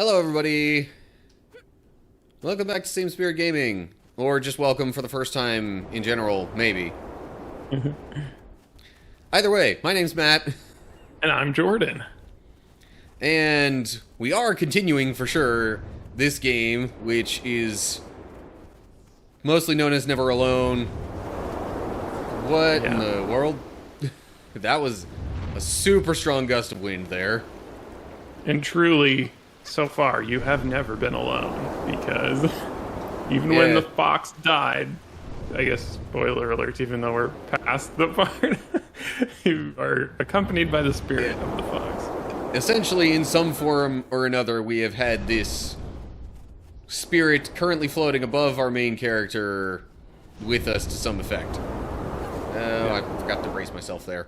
Hello, everybody. Welcome back to Same Spirit Gaming. Or just welcome for the first time in general, maybe. Either way, my name's Matt. And I'm Jordan. And we are continuing, for sure, this game, which is mostly known as Never Alone. What in the world? That was a super strong gust of wind there. And truly, so far, you have never been alone, because even when the fox died, I guess, spoiler alert, even though we're past the part, you are accompanied by the spirit of the fox. Essentially, in some form or another, we have had this spirit currently floating above our main character with us to some effect. Oh, I forgot to brace myself there.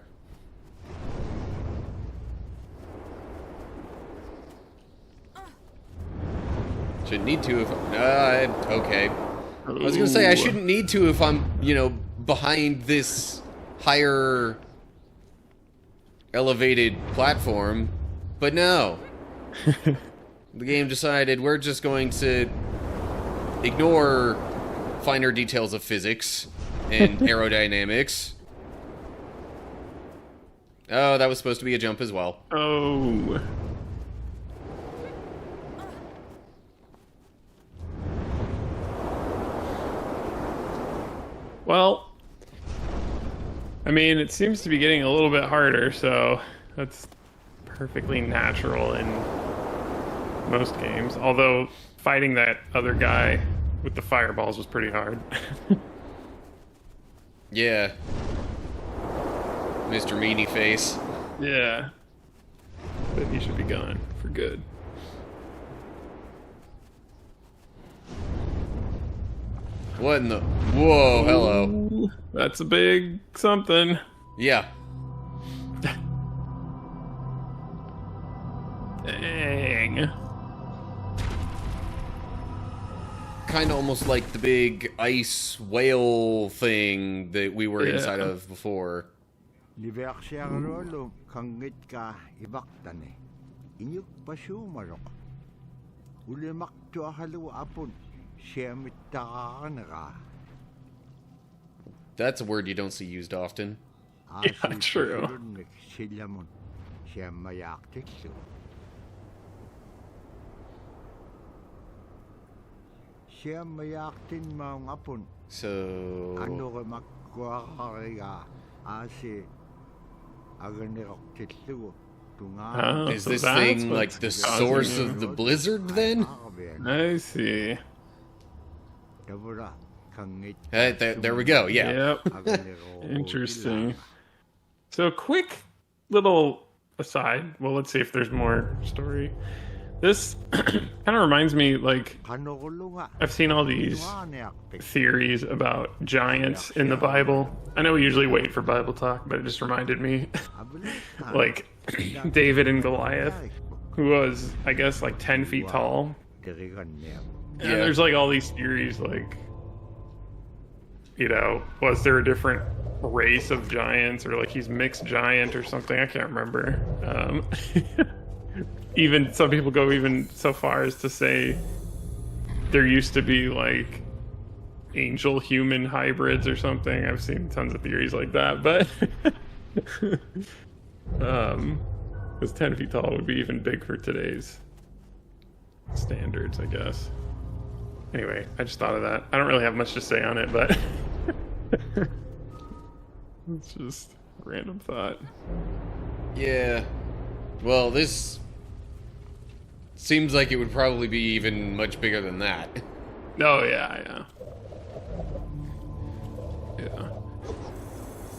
Shouldn't need to if... okay. I was gonna say, I shouldn't need to if I'm, behind this higher elevated platform. But no. The game decided we're just going to ignore finer details of physics and aerodynamics. Oh, that was supposed to be a jump as well. Oh. Well, I mean, it seems to be getting a little bit harder, so that's perfectly natural in most games. Although, fighting that other guy with the fireballs was pretty hard. Yeah. Mr. Meanie Face. Yeah. But he should be gone for good. What in the... Whoa, hello. Ooh, that's a big something. Yeah. Dang. Kind of almost like the big ice whale thing that we were inside of before. That's a word you don't see used often. Yeah, true. So... is this thing like the source of the blizzard then? I see. There we go, yeah. Yep. Interesting. So, quick little aside. Well, let's see if there's more story. This kind of reminds me, like, I've seen all these theories about giants in the Bible. I know we usually wait for Bible talk, but it just reminded me, like, David and Goliath, who was, I guess, like 10 feet tall. And there's, like, all these theories, like, was there a different race of giants, or, like, he's mixed giant or something? I can't remember. Even some people go even so far as to say there used to be like angel human hybrids or something. I've seen tons of theories like that, but because 10 feet tall would be even big for today's standards, I guess. Anyway, I just thought of that. I don't really have much to say on it, but it's just a random thought. Yeah. Well, this seems like it would probably be even much bigger than that. Oh, yeah. Yeah.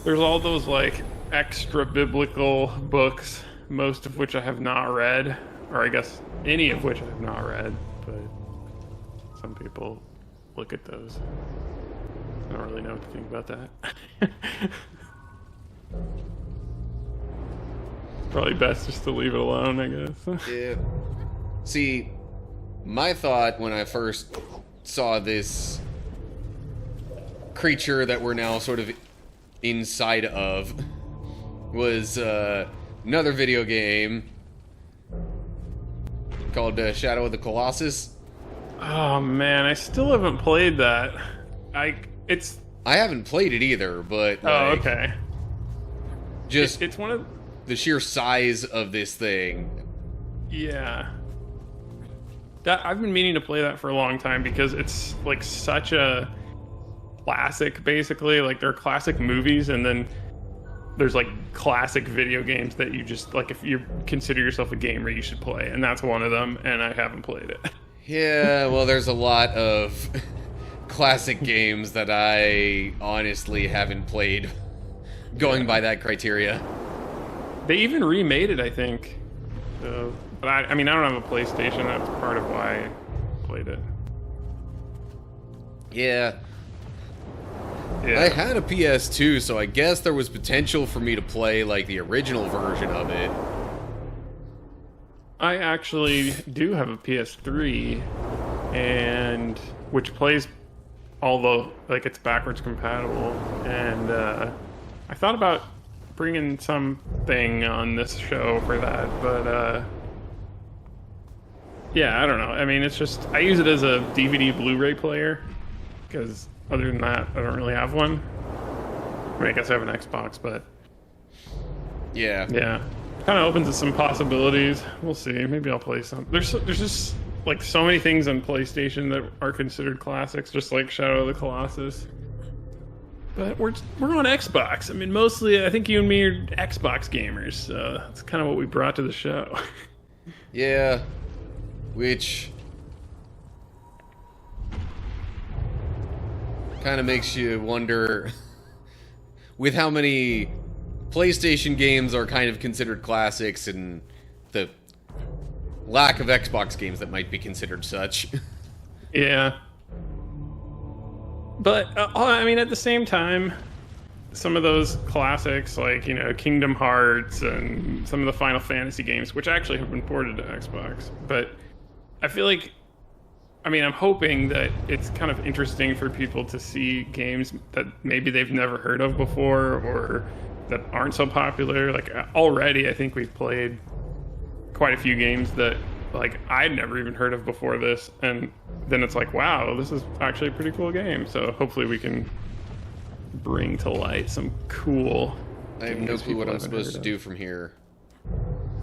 There's all those, like, extra biblical books, most of which I have not read, or I guess any of which I have not read, but some people look at those. I don't really know what to think about that. Probably best just to leave it alone, I guess. Yeah. See, my thought when I first saw this creature that we're now sort of inside of was another video game called Shadow of the Colossus. Oh man, I still haven't played that. I haven't played it either, but Oh, like, okay. Just it's one of the sheer size of this thing. Yeah. That I've been meaning to play that for a long time because it's like such a classic, basically. Like there are classic movies, and then there's like classic video games that you just like, if you consider yourself a gamer, you should play, and that's one of them. And I haven't played it. Yeah, well, there's a lot of classic games that I honestly haven't played, going by that criteria. They even remade it, I think. So, but I mean, I don't have a PlayStation. That's part of why I played it. Yeah. I had a PS2, so I guess there was potential for me to play, like, the original version of it. I actually do have a PS3, and which plays all the, like, it's backwards compatible, and I thought about bringing something on this show for that, but yeah, I don't know. I mean, it's just, I use it as a DVD Blu-ray player, because other than that, I don't really have one. I mean, I guess I have an Xbox, but yeah, kind of opens up some possibilities. We'll see. Maybe I'll play some. There's just like so many things on PlayStation that are considered classics, just like Shadow of the Colossus. But we're on Xbox. I mean, mostly I think you and me are Xbox gamers, so that's kind of what we brought to the show. Yeah, which kind of makes you wonder with how many PlayStation games are kind of considered classics and the lack of Xbox games that might be considered such. Yeah. But, I mean, at the same time, some of those classics, like, you know, Kingdom Hearts and some of the Final Fantasy games, which actually have been ported to Xbox, but I feel like, I mean, I'm hoping that it's kind of interesting for people to see games that maybe they've never heard of before or that aren't so popular. Like, already, I think we've played quite a few games that, like, I'd never even heard of before this, and then it's like, wow, this is actually a pretty cool game. So hopefully we can bring to light some cool I have no clue what I'm supposed to do from here.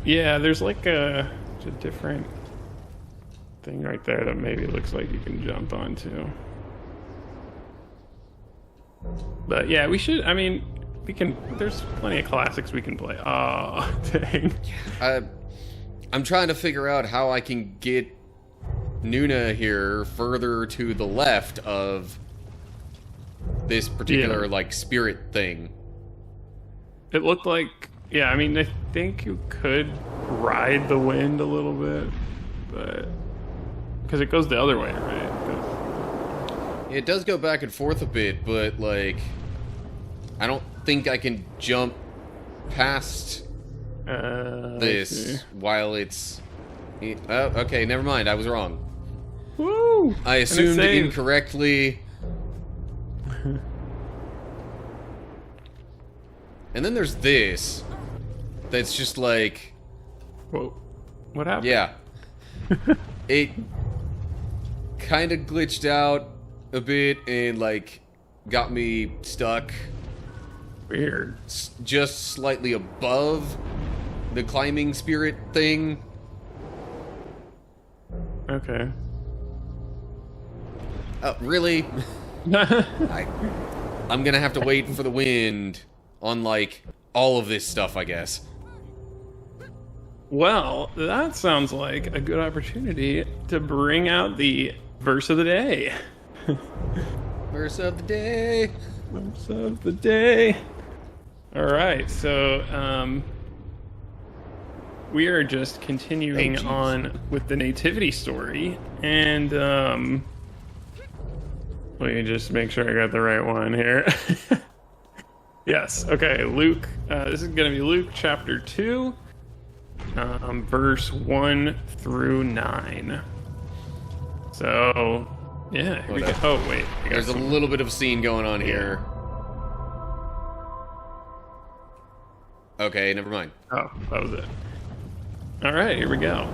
Yeah, there's like a different thing right there that maybe looks like you can jump onto. But yeah, we should, I mean, we can, there's plenty of classics we can play. Oh, dang. I'm trying to figure out how I can get Nuna here further to the left of this particular, like, spirit thing. It looked like, yeah, I mean, I think you could ride the wind a little bit, but because it goes the other way, right? It does go back and forth a bit, but, like, I don't think I can jump past this while it's... Oh, okay, never mind, I was wrong. Woo! I assumed incorrectly. And then there's this. That's just like... Whoa. What happened? Yeah. It kind of glitched out a bit and, like, got me stuck. Weird. Just slightly above the climbing spirit thing. Okay. Oh, really? I'm gonna have to wait for the wind on, like, all of this stuff, I guess. Well, that sounds like a good opportunity to bring out the verse of the day. Verse of the day. Verse of the day. All right, so we are just continuing on with the nativity story, and let me just make sure I got the right one here. Yes, okay, Luke, this is going to be Luke chapter 2, verse 1 through 9. So, yeah, here we go. Oh, wait. There's a little bit of scene going on here. Okay, never mind. Oh, that was it. All right, here we go.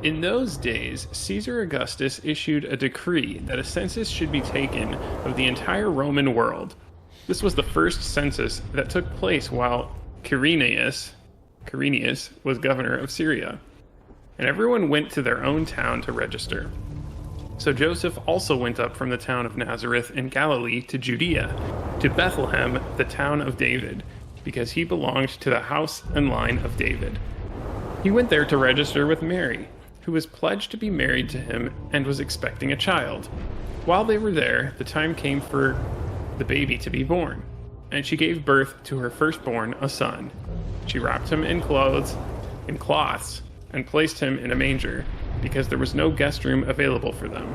In those days, Caesar Augustus issued a decree that a census should be taken of the entire Roman world. This was the first census that took place while Quirinius was governor of Syria, and everyone went to their own town to register. So Joseph also went up from the town of Nazareth in Galilee to Judea, to Bethlehem, the town of David, because he belonged to the house and line of David. He went there to register with Mary, who was pledged to be married to him and was expecting a child. While they were there, the time came for the baby to be born, and she gave birth to her firstborn, a son. She wrapped him in cloths, and placed him in a manger, because there was no guest room available for them.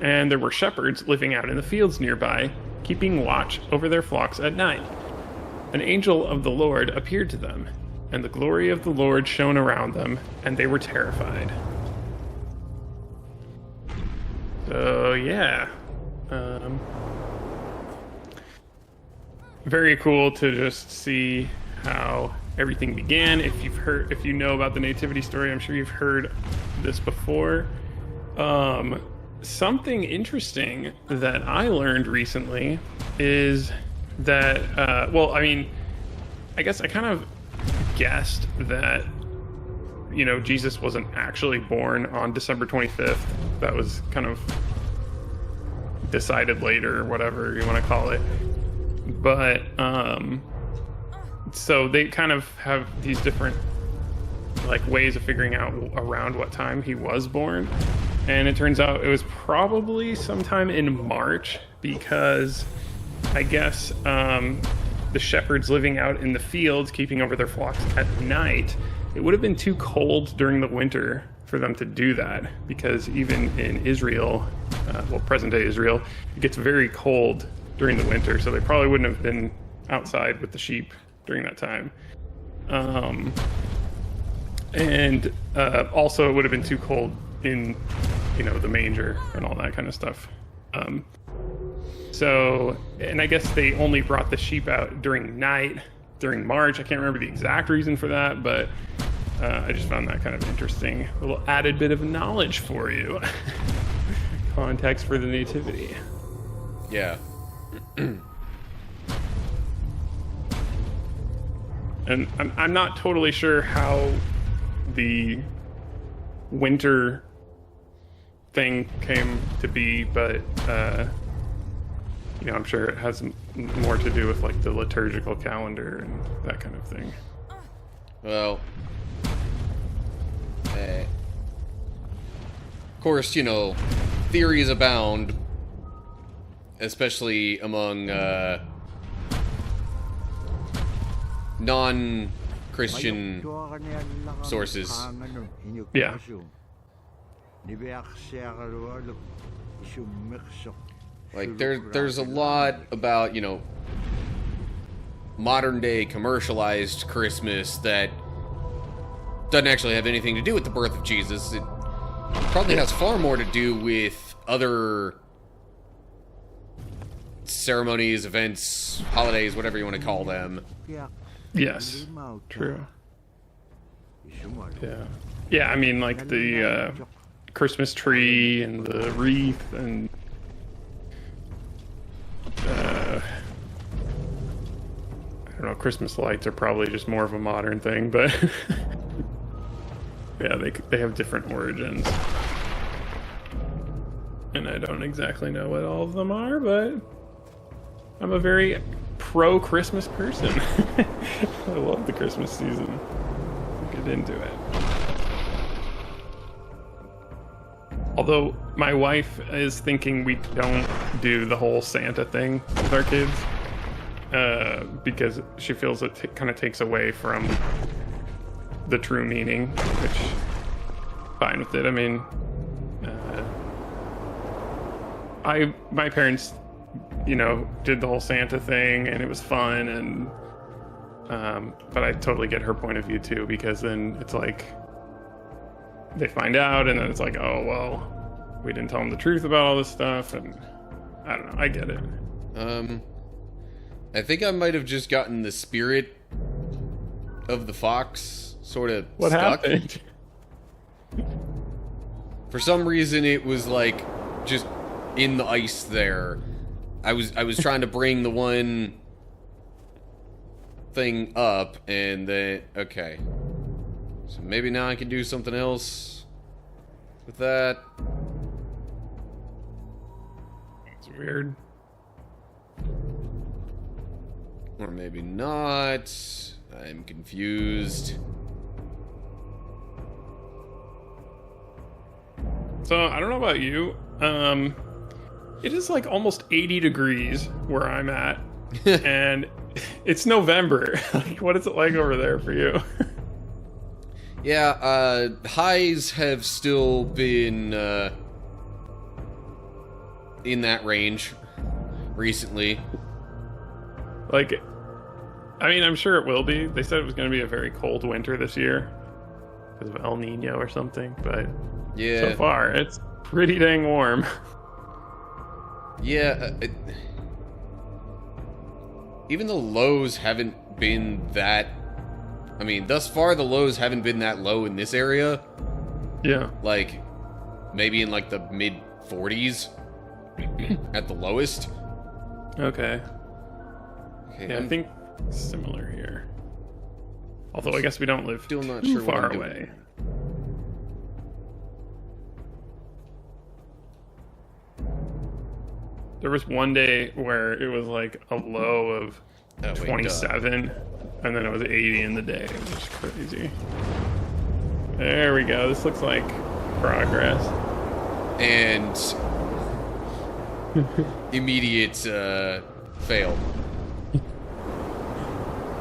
And there were shepherds living out in the fields nearby, keeping watch over their flocks at night. An angel of the Lord appeared to them, and the glory of the Lord shone around them, and they were terrified. So, yeah. Very cool to just see how everything began. If you know about the nativity story, I'm sure you've heard this before. Something interesting that I learned recently is that, I guess I kind of guessed that, Jesus wasn't actually born on December 25th. That was kind of decided later, or whatever you want to call it. But, so they kind of have these different, ways of figuring out around what time he was born. And it turns out it was probably sometime in March, because I guess the shepherds living out in the fields, keeping over their flocks at night, it would have been too cold during the winter for them to do that, because even in Israel, present-day Israel, it gets very cold during the winter, so they probably wouldn't have been outside with the sheep during that time. Also it would have been too cold in, the manger and all that kind of stuff. And I guess they only brought the sheep out during night, during March. I can't remember the exact reason for that, but I just found that kind of interesting. A little added bit of knowledge for you. Context for the nativity. Yeah. And I'm not totally sure how the winter thing came to be, but I'm sure it has more to do with the liturgical calendar and that kind of thing. Well, of course, theories abound, especially among non-Christian sources. Yeah. There's a lot about, modern day commercialized Christmas that doesn't actually have anything to do with the birth of Jesus. It probably has far more to do with other ceremonies, events, holidays, whatever you want to call them. Yes, true. Yeah, I mean, the Christmas tree and the wreath and I don't know, Christmas lights are probably just more of a modern thing, but yeah, they have different origins. And I don't exactly know what all of them are, but I'm a very pro-Christmas person. I love the Christmas season. Get into it. Although my wife is thinking we don't do the whole Santa thing with our kids, because she feels it kind of takes away from the true meaning, which fine with it. I mean, my parents, did the whole Santa thing and it was fun, and but I totally get her point of view too, because then it's they find out and then it's oh well, we didn't tell them the truth about all this stuff, and I don't know, I get it. I think I might have just gotten the spirit of the fox sort of what stuck. Happened? For some reason, it was like just in the ice there. I was trying to bring the one thing up, and then okay. So maybe now I can do something else with that. It's weird. Or maybe not. I'm confused. So, I don't know about you. It is like almost 80 degrees where I'm at. And it's November. Like, what is it like over there for you? Yeah, highs have still been in that range recently. Like, I mean, I'm sure it will be. They said it was going to be a very cold winter this year because of El Nino or something, but yeah, so far it's pretty dang warm. Yeah, even the lows haven't been that. I mean, thus far the lows haven't been that low in this area. Yeah, like maybe in like the mid 40s at the lowest. Okay. Okay, I think similar here. Although I guess we don't live still not too sure what far I'm away. There was one day where it was like a low of 27, and then it was 80 in the day. It was crazy. There we go. This looks like progress. And immediate fail.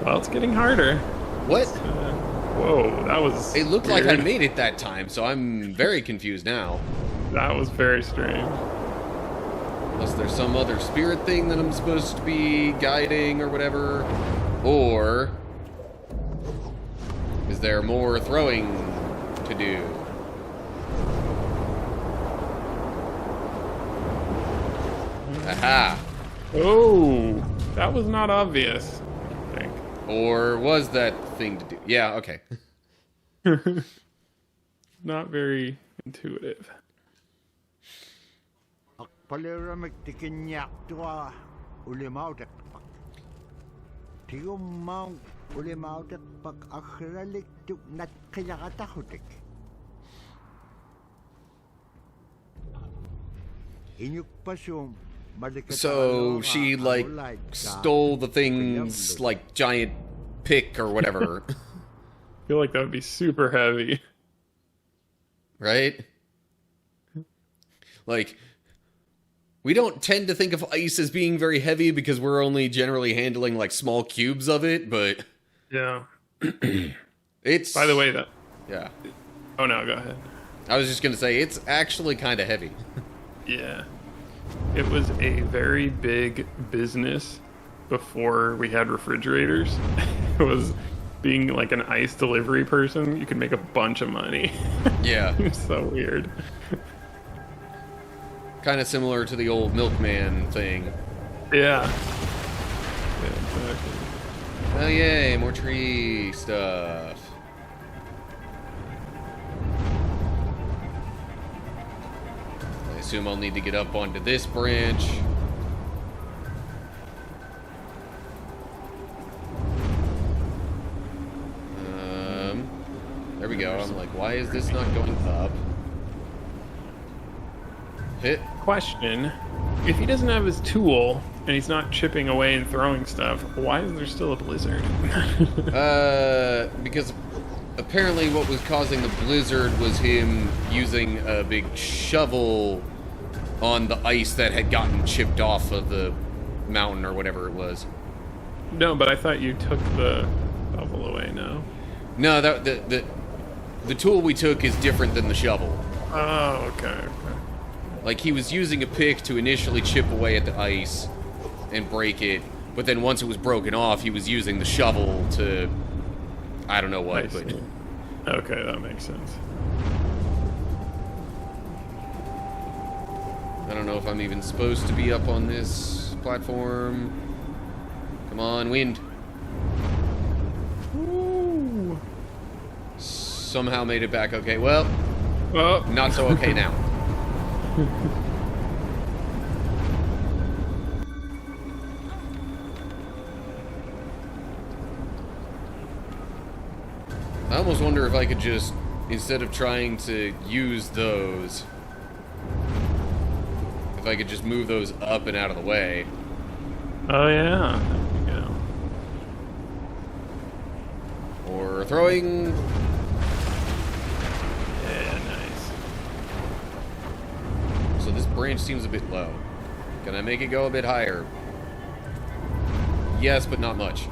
Well, it's getting harder. What? Whoa, that was It looked weird. like I made it that time, so I'm very confused now. That was very strange. Unless there's some other spirit thing that I'm supposed to be guiding or whatever. Or is there more throwing to do? Aha! Oh, that was not obvious, I think. Or was that thing to do? Yeah, okay. Not very intuitive. So she like stole the thing's like giant pick or whatever. I feel like that would be super heavy. Right? Like, we don't tend to think of ice as being very heavy because we're only generally handling like small cubes of it, but Yeah. it's... By the way, that... Yeah. Oh, no, go ahead. I was just gonna say, it's actually kind of heavy. Yeah. It was a very big business before we had refrigerators. It was being like an ice delivery person. You could make a bunch of money. Yeah. It was so weird. Kind of similar to the old milkman thing. Yeah. Yeah, exactly. Oh yay, more tree stuff. I assume I'll need to get up onto this branch. There we go. I'm like, why is this not going up? Hit. Question. If he doesn't have his tool and he's not chipping away and throwing stuff, why is there still a blizzard? Because apparently what was causing the blizzard was him using a big shovel on the ice that had gotten chipped off of the mountain or whatever it was. No, but I thought you took the shovel away now. No, that the tool we took is different than the shovel. Oh, okay. Like, he was using a pick to initially chip away at the ice and break it, but then once it was broken off, he was using the shovel to... I don't know what, but... Okay, that makes sense. I don't know if I'm even supposed to be up on this platform. Come on, wind. Ooh. Somehow made it back okay. Well, Oh. Not so okay now. I almost wonder if I could just, instead of trying to use those, if I could just move those up and out of the way. Oh yeah, there you go. Or throwing. Yeah, nice. So this branch seems a bit low. Can I make it go a bit higher? Yes, but not much.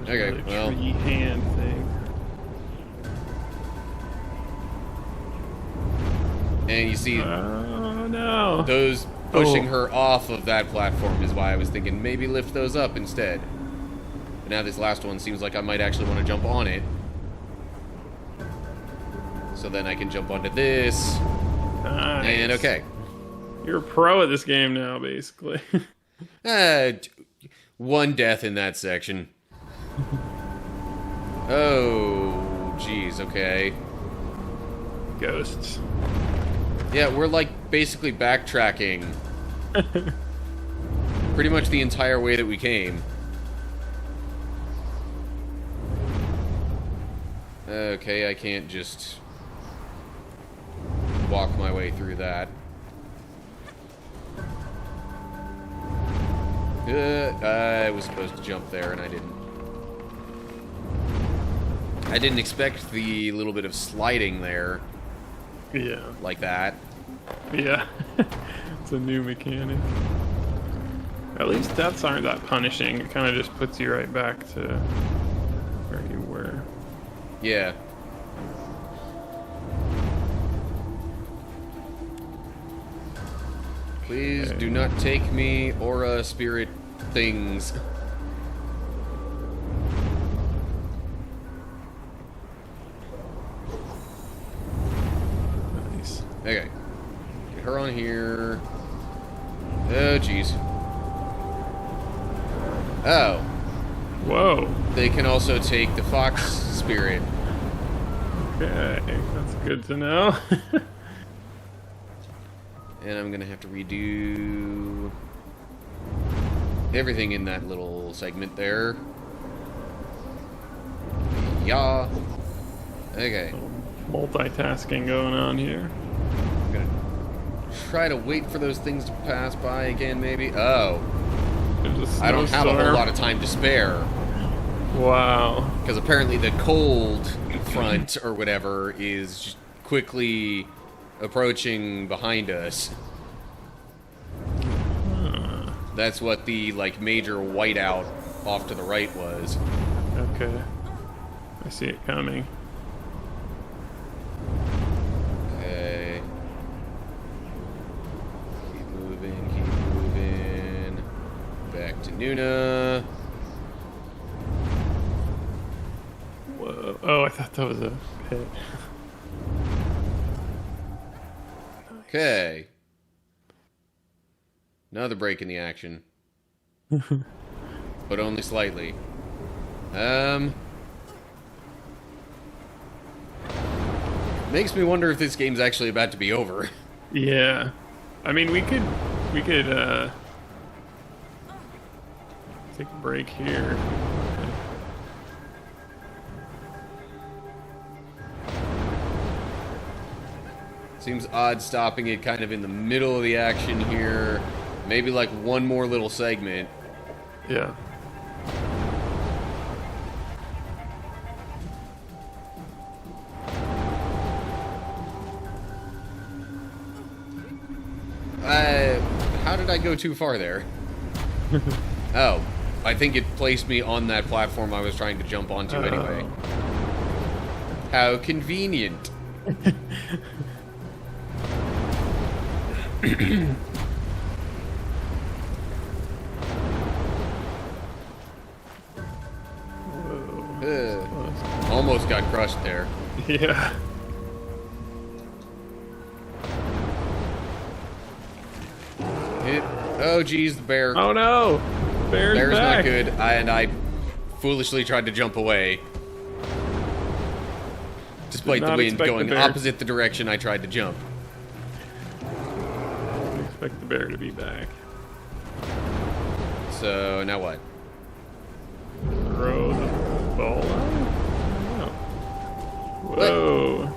There's Okay, well. tree hand thing. And you see, Oh no! those pushing her off of that platform is why I was thinking maybe lift those up instead. But now this last one seems like I might actually want to jump on it. So then I can jump onto this. Nice. And okay. You're a pro at this game now, basically. One death in that section. Oh, jeez, okay. Ghosts. Yeah, we're like basically backtracking pretty much the entire way that we came. Okay, I can't just walk my way through that. I was supposed to jump there and I didn't. I didn't expect the little bit of sliding there. Yeah. Like that. Yeah. It's a new mechanic. At least deaths aren't that punishing. It kind of just puts you right back to where you were. Yeah. Please do not take me, aura, spirit, things. Nice. Okay. Get her on here. Oh, jeez. Oh. Whoa. They can also take the fox spirit. Okay, that's good to know. And I'm gonna have to redo everything in that little segment there. Yeah. Okay. Multitasking going on here. I'm gonna try to wait for those things to pass by again, maybe. Oh. I don't have a whole lot of time to spare. Wow. Because apparently the cold front or whatever is quickly approaching behind us. That's what the like major whiteout off to the right was. Okay. I see it coming. Okay. Keep moving, keep moving. Back to Nuna. Whoa. Oh, I thought that was a pit. Okay. Another break in the action. But only slightly. Makes me wonder if this game's actually about to be over. Yeah. I mean, we could take a break here. Seems odd stopping it kind of in the middle of the action here. Maybe like one more little segment. Yeah. How did I go too far there? Oh, I think it placed me on that platform I was trying to jump onto anyway. How convenient. Almost got crushed there. Yeah. Oh, geez, the bear. Oh no! Bear's back. Not good, and I foolishly tried to jump away. Despite the not wind expect the going bear. opposite the direction I tried to jump. Expect the bear to be back. So, now what? Throw the ball out? Whoa.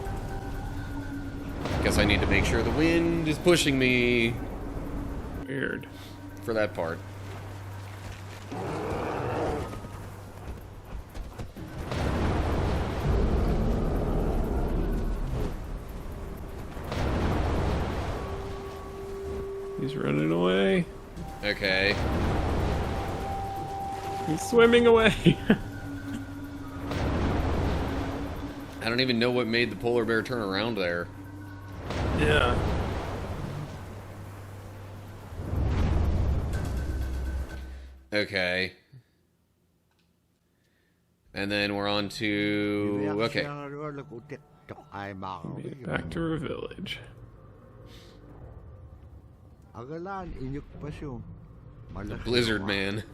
Guess I need to make sure the wind is pushing me Weird. for that part. He's running away. Okay. He's swimming away. I don't even know what made the polar bear turn around there. Yeah. Okay. And then we're on to... Okay. Back to our village. The Blizzard Man.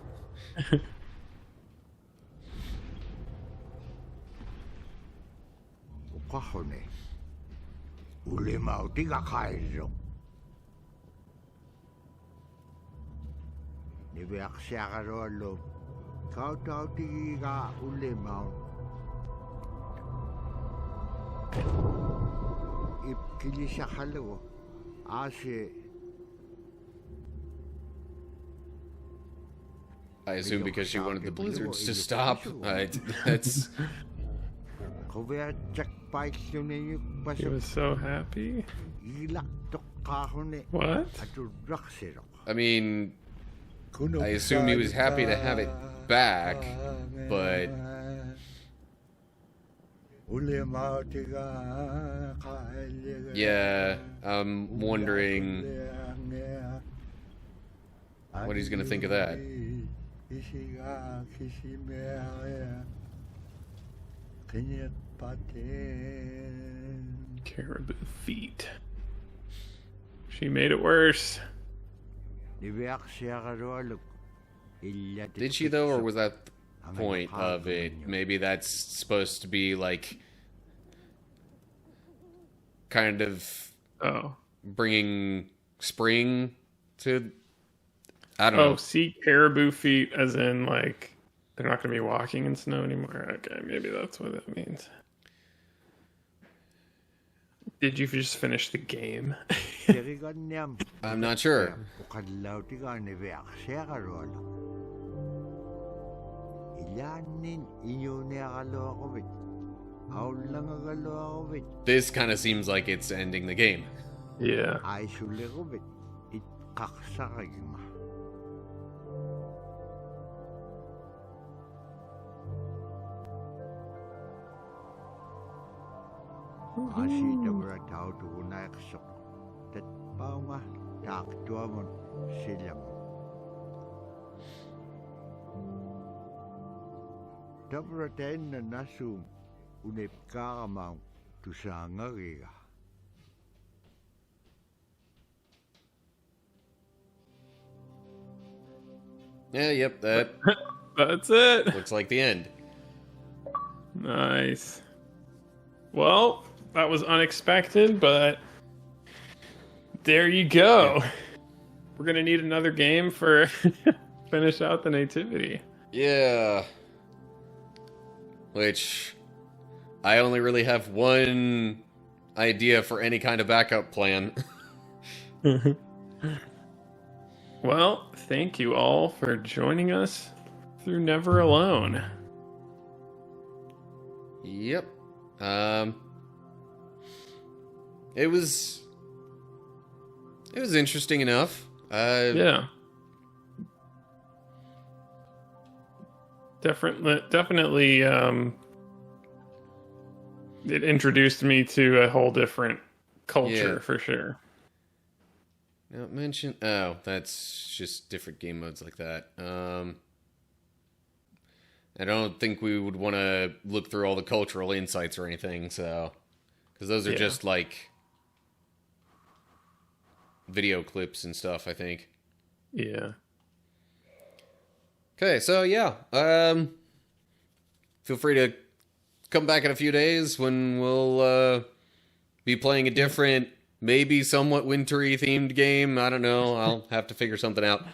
I assume because she wanted the blizzards to stop. That's... He was so happy. What? I mean, I assume he was happy to have it back, but... Yeah, I'm wondering what he's gonna think of that. Caribou feet. She made it worse. Did she though, or was that the point of it? Maybe that's supposed to be like kind of bringing spring to... I don't know. Oh, see caribou feet as in like they're not going to be walking in snow anymore. Okay, maybe that's what that means. Did you just finish the game? I'm not sure. This kind of seems like it's ending the game. Yeah. Yeah, yep, that That's it. looks like the end. Nice. Well, that was unexpected, but there you go. Yeah. We're gonna need another game for finish out the nativity. Yeah. Which I only really have one idea for any kind of backup plan. Well, thank you all for joining us through Never Alone. Yep. It was interesting enough. Yeah. Definitely it introduced me to a whole different culture for sure. Now mention... Oh, that's just different game modes like that. I don't think we would want to look through all the cultural insights or anything, so... Because those are just, like, video clips and stuff, I think. Yeah. Okay, so, yeah. Feel free to come back in a few days when we'll be playing a different, maybe somewhat wintry themed game. I don't know. I'll have to figure something out.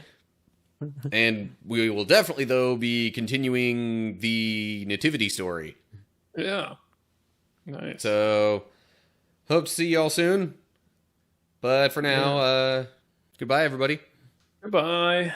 And we will definitely, though, be continuing the nativity story. Yeah. Nice. So, hope to see y'all soon. But for now, goodbye, everybody. Goodbye.